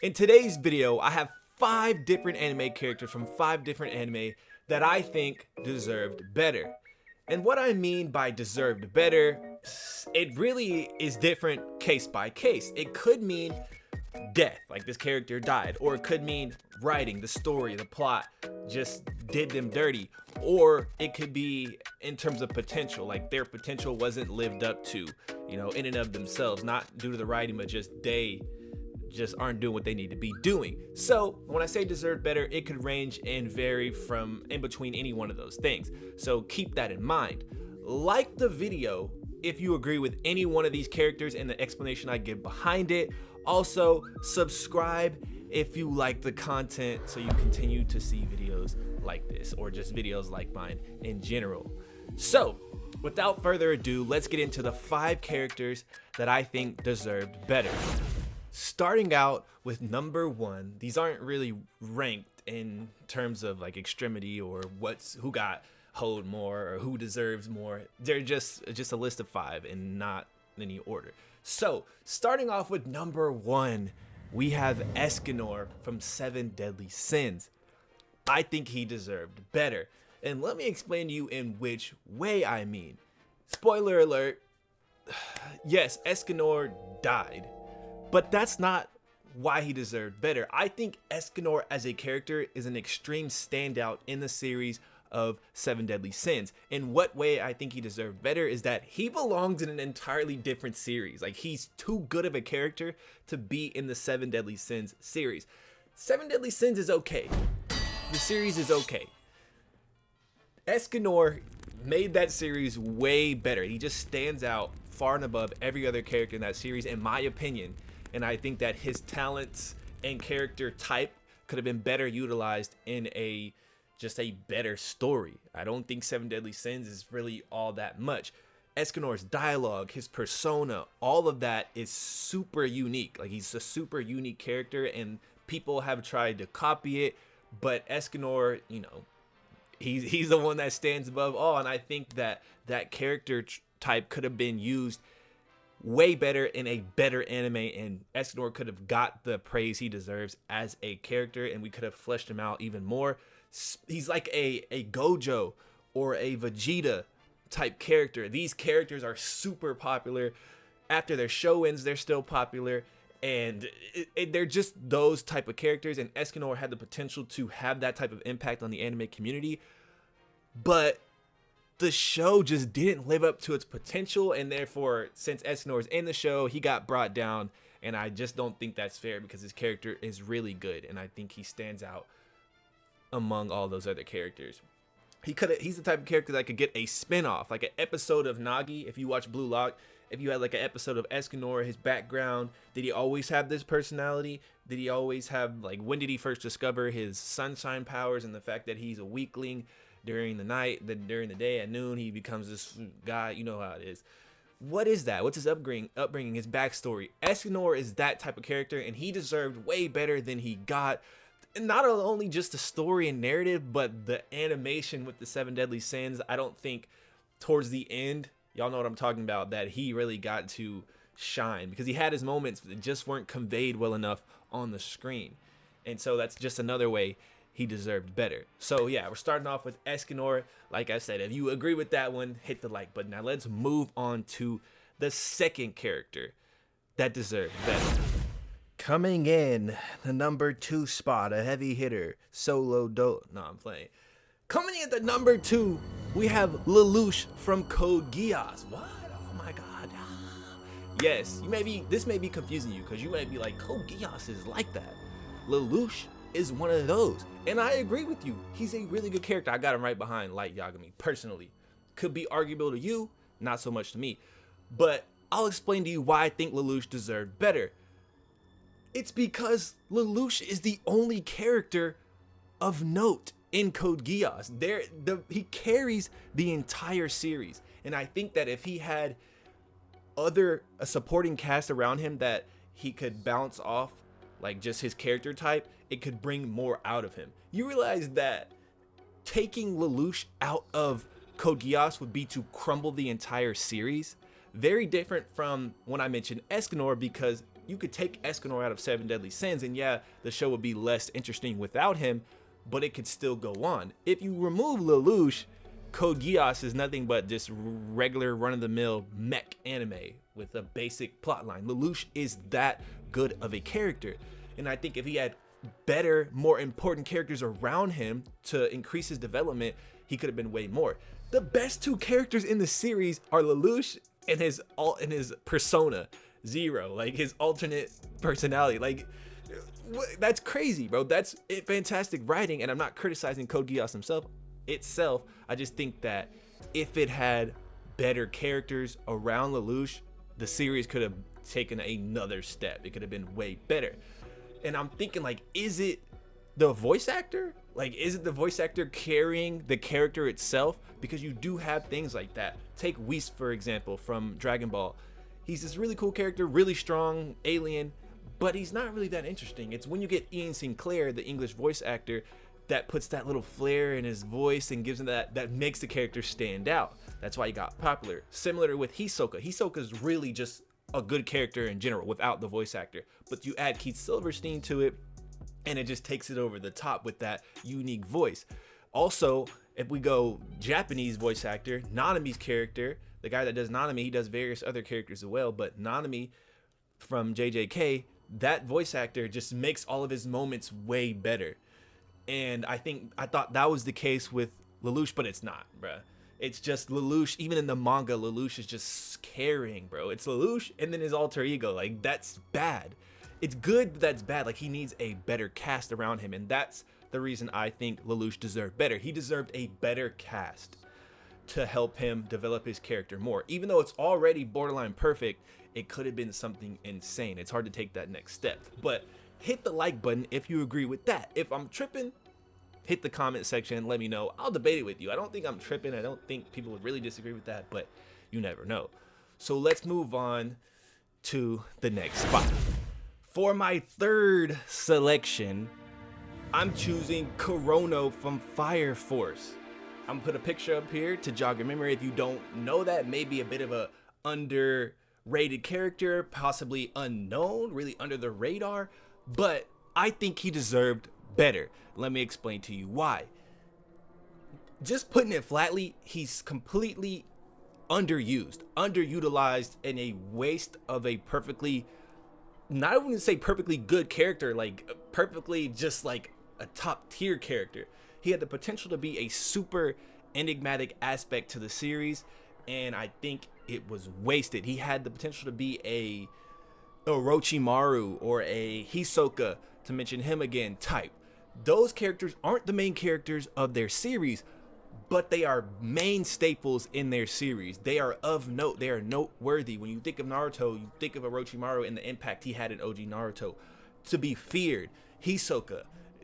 In today's video, I have 5 different anime characters from 5 different anime that I think deserved better. And what I mean by deserved better, it really is different case by case. It could mean death, like this character died, or it could mean writing, the story, the plot just did them dirty, or it could be in terms of potential, like their potential wasn't lived up to, in and of themselves, not due to the writing, but just they just aren't doing what they need to be doing. So when I say deserve better, it could range and vary from in between any one of those things. So keep that in mind. Like the video if you agree with any one of these characters and the explanation I give behind it. Also, subscribe if you like the content so you continue to see videos like this or just videos like mine in general. So without further ado, let's get into the 5 characters that I think deserved better. Starting out with number 1, these aren't really ranked in terms of like extremity or who got hold more or who deserves more. They're just a list of 5 and not in any order. So starting off with number 1, we have Escanor from 7 Deadly Sins. I think he deserved better. And let me explain to you in which way I mean. Spoiler alert, yes, Escanor died. But that's not why he deserved better. I think Escanor as a character is an extreme standout in the series of 7 Deadly Sins. In what way I think he deserved better is that he belongs in an entirely different series. Like, he's too good of a character to be in the 7 Deadly Sins series. 7 Deadly Sins is okay. The series is okay. Escanor made that series way better. He just stands out far and above every other character in that series, in my opinion. And I think that his talents and character type could have been better utilized in just a better story. I don't think 7 Deadly Sins is really all that much. Escanor's dialogue, his persona, all of that is super unique. Like, he's a super unique character and people have tried to copy it, but Escanor, he's the one that stands above all. And I think that character type could have been used way better in a better anime, and Escanor could have got the praise he deserves as a character, and we could have fleshed him out even more. He's like a Gojo or a Vegeta type character. These characters are super popular. After their show ends, they're still popular, and they're just those type of characters, and Escanor had the potential to have that type of impact on the anime community, but the show just didn't live up to its potential, and therefore, since Escanor's in the show, he got brought down, and I just don't think that's fair because his character is really good, and I think he stands out among all those other characters. He's the type of character that could get a spin-off, like an episode of Nagi. If you watch Blue Lock, if you had like an episode of Escanor, his background, did he always have this personality? Did he always have, like, when did he first discover his sunshine powers and the fact that he's a weakling during the night, then during the day at noon he becomes this guy? You know how it is. What is that? What's his upbringing, his backstory? Escanor is that type of character, and he deserved way better than he got. And not only just the story and narrative, but the animation with the 7 Deadly Sins. I don't think towards the end, y'all know what I'm talking about, that he really got to shine, because he had his moments that just weren't conveyed well enough on the screen. And so that's just another way he deserved better. So yeah, we're starting off with Escanor. Like I said, if you agree with that one, hit the like button. Now let's move on to the second character that deserved better. Coming in the number 2 spot, a heavy hitter, Solo Do. No, I'm playing. Coming in at the number 2, we have Lelouch from Code Geass. What? Oh my god. Yes, this may be confusing you, because you might be like, Code Geass is like that. Lelouch is one of those, and I agree with you. He's a really good character. I got him right behind Light Yagami personally. Could be arguable to you, not so much to me, but I'll explain to you why I think Lelouch deserved better. It's because Lelouch is the only character of note in Code Geass. He carries the entire series, and I think that if he had a supporting cast around him that he could bounce off, like just his character type, it could bring more out of him. You realize that taking Lelouch out of Code Geass would be to crumble the entire series? Very different from when I mentioned Escanor, because you could take Escanor out of Seven Deadly Sins, and yeah, the show would be less interesting without him, but it could still go on. If you remove Lelouch, Code Geass is nothing but just regular run-of-the-mill mech anime with a basic plotline. Lelouch is that good of a character, and I think if he had better, more important characters around him to increase his development, he could have been way more. The best two characters in the series are Lelouch and his persona Zero, like his alternate personality. Like, that's crazy, bro. That's fantastic writing, and I'm not criticizing Code Geass itself. I just think that if it had better characters around Lelouch, the series could have taken another step. It could have been way better. And I'm thinking, like, is it the voice actor? Like, is it the voice actor carrying the character itself? Because you do have things like that. Take Whis, for example, from Dragon Ball. He's this really cool character, really strong alien, but he's not really that interesting. It's when you get Ian Sinclair, the English voice actor, that puts that little flair in his voice and gives him that makes the character stand out. That's why he got popular. Similar with Hisoka. Hisoka's really just a good character in general without the voice actor, but you add Keith Silverstein to it and it just takes it over the top with that unique voice. Also, if we go Japanese voice actor, Nanami's character, the guy that does Nanami, he does various other characters as well, but Nanami from JJK, that voice actor just makes all of his moments way better. And I thought that was the case with Lelouch, but it's not, bruh. It's just Lelouch. Even in the manga, Lelouch is just carrying, bro. It's Lelouch and then his alter ego. Like, that's bad. It's good, but that's bad. Like, he needs a better cast around him, and that's the reason I think Lelouch deserved better. He deserved a better cast to help him develop his character more. Even though it's already borderline perfect, it could have been something insane. It's hard to take that next step. But hit the like button if you agree with that. If I'm tripping, hit the comment section and let me know. I'll debate it with you. I don't think I'm tripping. I don't think people would really disagree with that, but you never know. So let's move on to the next spot. For my third selection, I'm choosing Kurono from Fire Force. I'm gonna put a picture up here to jog your memory. If you don't know that, maybe a bit of a underrated character, possibly unknown, really under the radar, but I think he deserved better. Let me explain to you why. Just putting it flatly, he's completely underutilized, and a waste of a perfectly, not even say perfectly good character, like perfectly just like a top tier character. He had the potential to be a super enigmatic aspect to the series, and I think it was wasted. He had the potential to be a Orochimaru or a Hisoka, to mention him again, type. Those characters aren't the main characters of their series, but they are main staples in their series. They are of note. They are noteworthy. When you think of Naruto, you think of Orochimaru and the impact he had in OG Naruto. To be feared. Hisoka.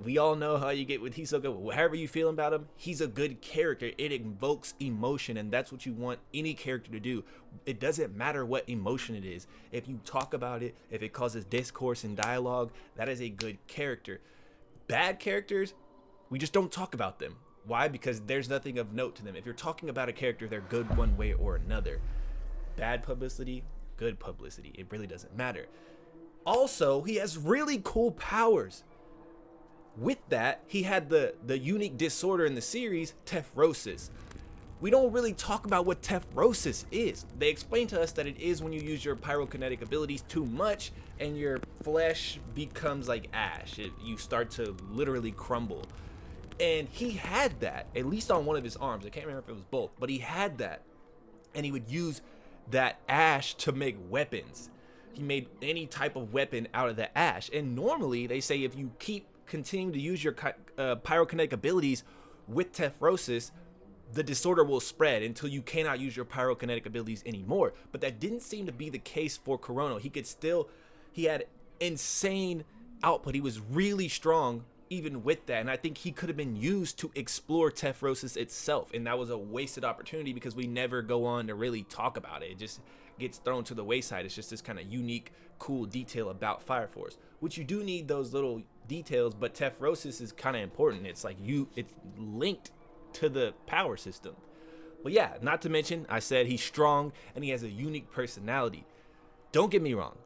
We all know how you get with Hisoka. However you feel about him, he's a good character. It invokes emotion, and that's what you want any character to do. It doesn't matter what emotion it is. If you talk about it, if it causes discourse and dialogue, that is a good character. Bad characters, we just don't talk about them. Why? Because there's nothing of note to them. If you're talking about a character, they're good one way or another. Bad publicity, good publicity. It really doesn't matter. Also, he has really cool powers. With that, he had the unique disorder in the series, Tephrosis. We don't really talk about what Tephrosis is. They explain to us that it is when you use your pyrokinetic abilities too much and your flesh becomes like ash. You start to literally crumble. And he had that, at least on one of his arms. I can't remember if it was both, but he had that. And he would use that ash to make weapons. He made any type of weapon out of the ash. And normally, they say if you continue to use your pyrokinetic abilities with Tephrosis, the disorder will spread until you cannot use your pyrokinetic abilities anymore. But that didn't seem to be the case for Kurono. He had insane output. He was really strong even with that, and I think he could have been used to explore Tephrosis itself, and that was a wasted opportunity because we never go on to really talk about it. It just gets thrown to the wayside. It's just this kind of unique, cool detail about Fire Force, which you do need those little details, but Tephrosis is kind of important. It's like it's linked to the power system. But yeah, not to mention, I said he's strong and he has a unique personality. Don't get me wrong.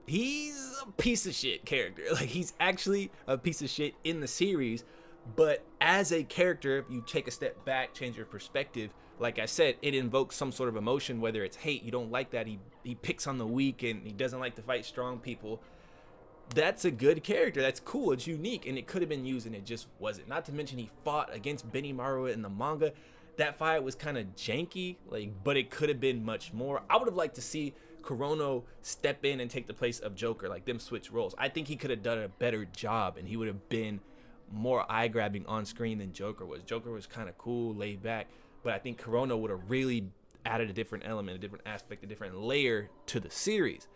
he's a piece of shit character. Like, he's actually a piece of shit in the series, but as a character, if you take a step back, change your perspective, like I said, it invokes some sort of emotion, whether it's hate, you don't like that he picks on the weak and he doesn't like to fight strong people. That's a good character. That's cool. It's unique, and it could have been used, and it just wasn't. Not to mention, he fought against Benimaru in the manga. That fight was kind of janky, like, but it could have been much more. I would have liked to see Kurono step in and take the place of Joker, like them switch roles. I think he could have done a better job, and he would have been more eye-grabbing on screen than Joker was. Joker was kind of cool, laid back, but I think Kurono would have really added a different element, a different aspect, a different layer to the series.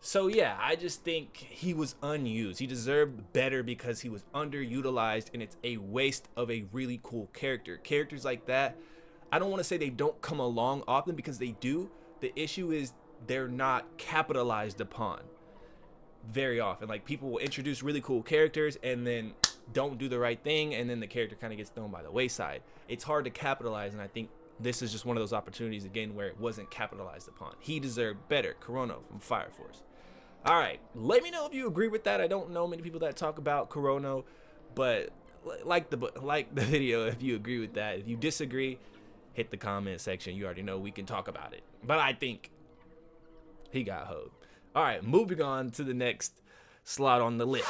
So yeah, I just think he was unused. He deserved better because he was underutilized, and it's a waste of a really cool character. Characters like that, I don't want to say they don't come along often, because they do. The issue is they're not capitalized upon very often. Like, people will introduce really cool characters and then don't do the right thing, and then the character kind of gets thrown by the wayside. It's hard to capitalize, and I think this is just one of those opportunities again where it wasn't capitalized upon. He deserved better. Kurono from Fire Force. All right, let me know if you agree with that. I don't know many people that talk about Kurono, but like the video if you agree with that. If you disagree, hit the comment section. You already know we can talk about it. But I think he got hoed. All right, moving on to the next slot on the list.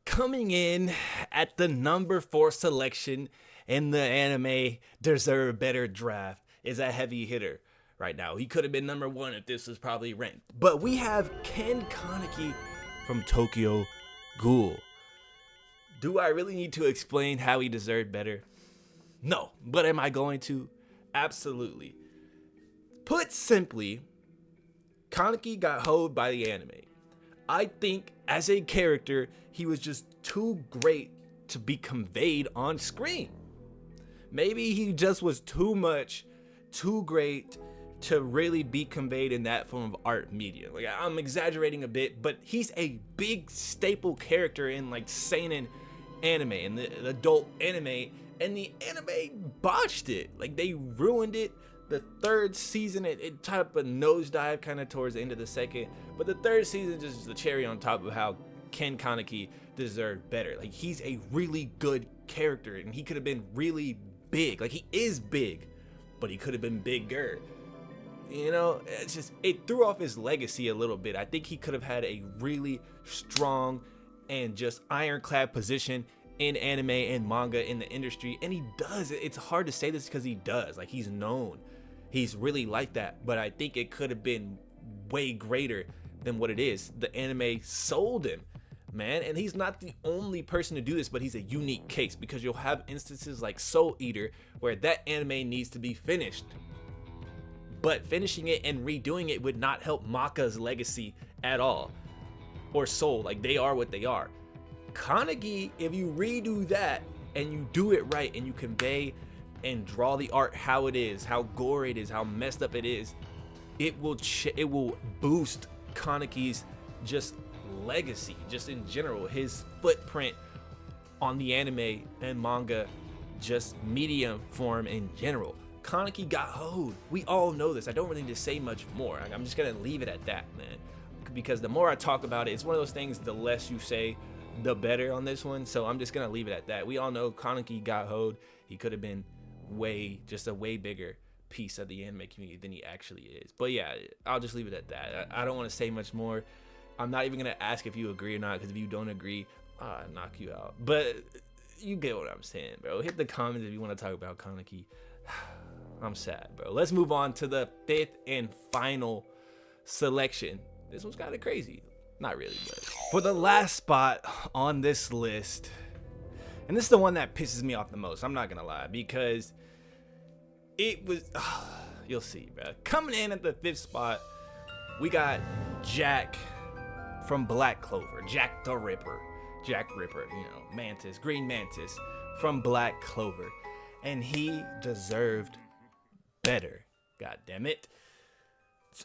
Coming in at the number 4 selection in the anime Deserve Better draft is a heavy hitter. Right now, he could have been number 1 if this was probably ranked. But we have Ken Kaneki from Tokyo Ghoul. Do I really need to explain how he deserved better? No, but am I going to? Absolutely. Put simply, Kaneki got hoed by the anime. I think as a character, he was just too great to be conveyed on screen. Maybe he just was too much, too great to really be conveyed in that form of art media. Like, I'm exaggerating a bit, but he's a big staple character in like seinen anime and the adult anime, and the anime botched it. Like, they ruined it. The 3rd season, it tried up a nosedive kind of towards the end of the 2nd, but the 3rd season just the cherry on top of how Ken Kaneki deserved better. Like, he's a really good character, and he could have been really big. Like, he is big, but he could have been bigger. You know, it's just, it threw off his legacy a little bit. I think he could have had a really strong and just ironclad position in anime and manga in the industry, and he does. It's hard to say this because he does. Like, he's known. He's really like that, but I think it could have been way greater than what it is. The anime sold him, man, and he's not the only person to do this, but he's a unique case, because you'll have instances like Soul Eater where that anime needs to be finished, but finishing it and redoing it would not help Maka's legacy at all, or Soul. Like, they are what they are. Kaneki, if you redo that and you do it right and you convey and draw the art how it is, how gory it is, how messed up it is, it will boost Kaneki's just legacy, just in general, his footprint on the anime and manga, just medium form in general. Kaneki got hoed. We all know this. I don't really need to say much more. I'm just gonna leave it at that, man, because the more I talk about it, it's one of those things, the less you say, the better on this one. So I'm just gonna leave it at that. We all know Kaneki got hoed. He could have been just a way bigger piece of the anime community than he actually is. But yeah, I'll just leave it at that. I don't want to say much more. I'm not even gonna ask if you agree or not, because if you don't agree, I'll knock you out. But you get what I'm saying, bro. Hit the comments if you want to talk about Kaneki. I'm sad, bro. Let's move on to the 5th and final selection. This one's kind of crazy. Not really, but for the last spot on this list, and this is the one that pisses me off the most, I'm not gonna lie, because it was, you'll see, bro. Coming in at the 5th spot, we got Jack from Black Clover, Jack the Ripper, you know, Mantis, Green Mantis from Black Clover, and he deserved better. God damn it.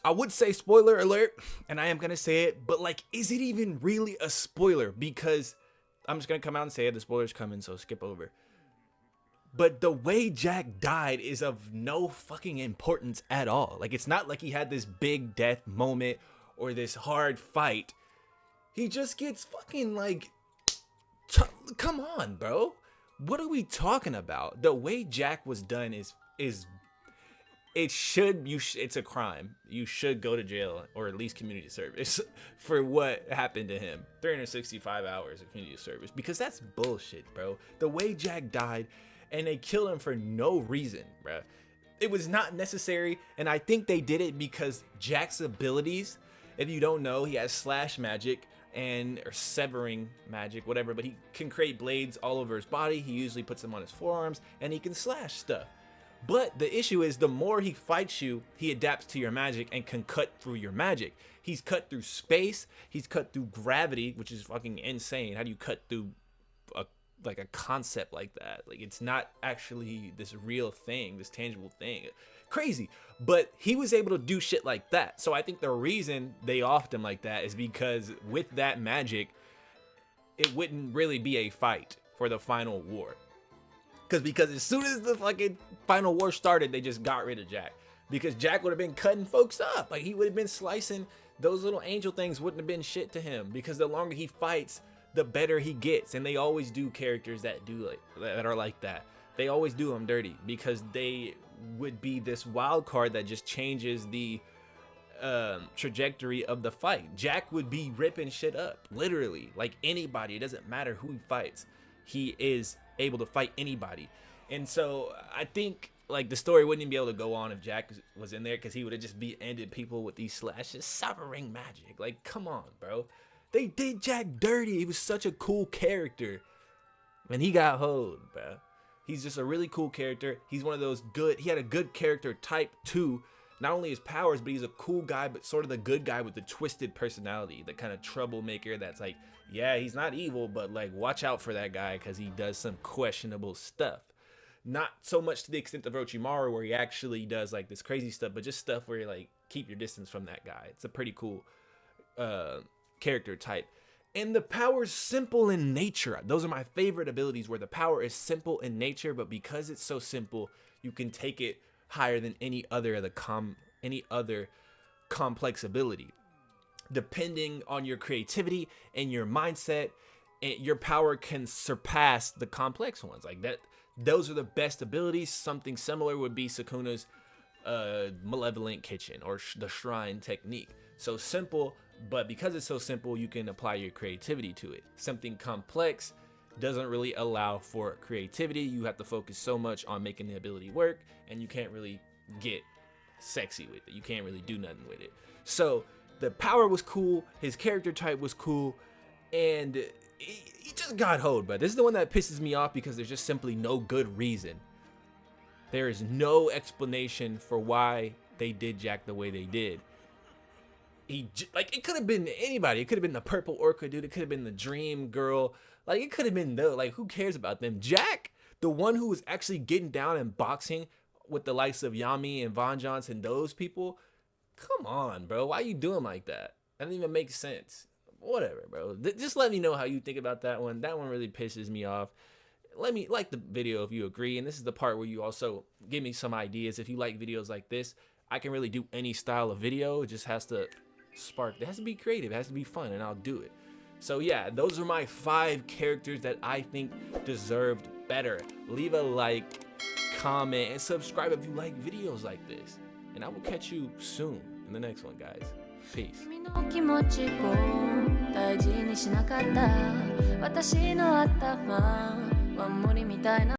I would say spoiler alert, and I am gonna say it, but like, is it even really a spoiler? Because I'm just gonna come out and say it, the spoiler's coming, so skip over. But the way Jack died is of no fucking importance at all. Like, it's not like he had this big death moment or this hard fight, he just gets fucking like, come on, bro. What are we talking about? The way Jack was done is it's a crime. You should go to jail or at least community service for what happened to him. 365 hours of community service, because that's bullshit, bro. The way Jack died, and they killed him for no reason, bro. It was not necessary, and I think they did it because Jack's abilities, if you don't know, he has slash magic or severing magic, whatever, but he can create blades all over his body. He usually puts them on his forearms, and he can slash stuff. But the issue is, the more he fights you, he adapts to your magic and can cut through your magic. He's cut through space, he's cut through gravity, which is fucking insane. How do you cut through a concept like that? Like, it's not actually this real thing, this tangible thing. Crazy. But he was able to do shit like that. So I think the reason they offed him like that is because with that magic, it wouldn't really be a fight for the final war. Because as soon as the fucking final war started, they just got rid of Jack. Because Jack would have been cutting folks up. Like, he would have been slicing. Those little angel things wouldn't have been shit to him. Because the longer he fights, the better he gets. And they always do characters that are like that. They always do them dirty, because they would be this wild card that just changes the trajectory of the fight. Jack would be ripping shit up, literally, like anybody. It doesn't matter who he fights, he is able to fight anybody. And so I think, like, the story wouldn't even be able to go on if Jack was in there, because he would have just ended people with these slashes, severing magic. Like, come on, bro. They did Jack dirty. He was such a cool character, and he got hoed, bro. He's just a really cool character. He's one of those good, he had a good character type too. Not only his powers, but he's a cool guy, but sort of the good guy with the twisted personality, the kind of troublemaker that's like, yeah, he's not evil, but like, watch out for that guy because he does some questionable stuff. Not so much to the extent of Orochimaru, where he actually does like this crazy stuff, but just stuff where you like, keep your distance from that guy. It's a pretty cool character type. And the power's simple in nature. Those are my favorite abilities, where the power is simple in nature, but because it's so simple, you can take it higher than any other complex ability. Depending on your creativity and your mindset, your power can surpass the complex ones. Like that, those are the best abilities. Something similar would be Sukuna's Malevolent Kitchen or the Shrine technique. So simple, but because it's so simple, you can apply your creativity to it. Something complex doesn't really allow for creativity. You have to focus so much on making the ability work, and you can't really get sexy with it. You can't really do nothing with it. So the power was cool, his character type was cool, and he just got hoed. But this is the one that pisses me off, because there's just simply no good reason. There is no explanation for why they did Jack the way they did. It could have been anybody. It could have been the Purple Orca dude. It could have been the Dream Girl. Like, it could have been who cares about them? Jack, the one who was actually getting down and boxing with the likes of Yami and Von Johnson, those people. Come on, bro. Why you doing like that? That doesn't even make sense. Whatever, bro. Just let me know how you think about that one. That one really pisses me off. Let me like the video if you agree. And this is the part where you also give me some ideas. If you like videos like this, I can really do any style of video. It just has to spark. It has to be creative. It has to be fun, and I'll do it. So yeah, those are my 5 characters that I think deserved better. Leave a like, comment, and subscribe if you like videos like this. And I will catch you soon in the next one, guys. Peace. 君の気持ちを大事にしなかった私の頭は無理みたいな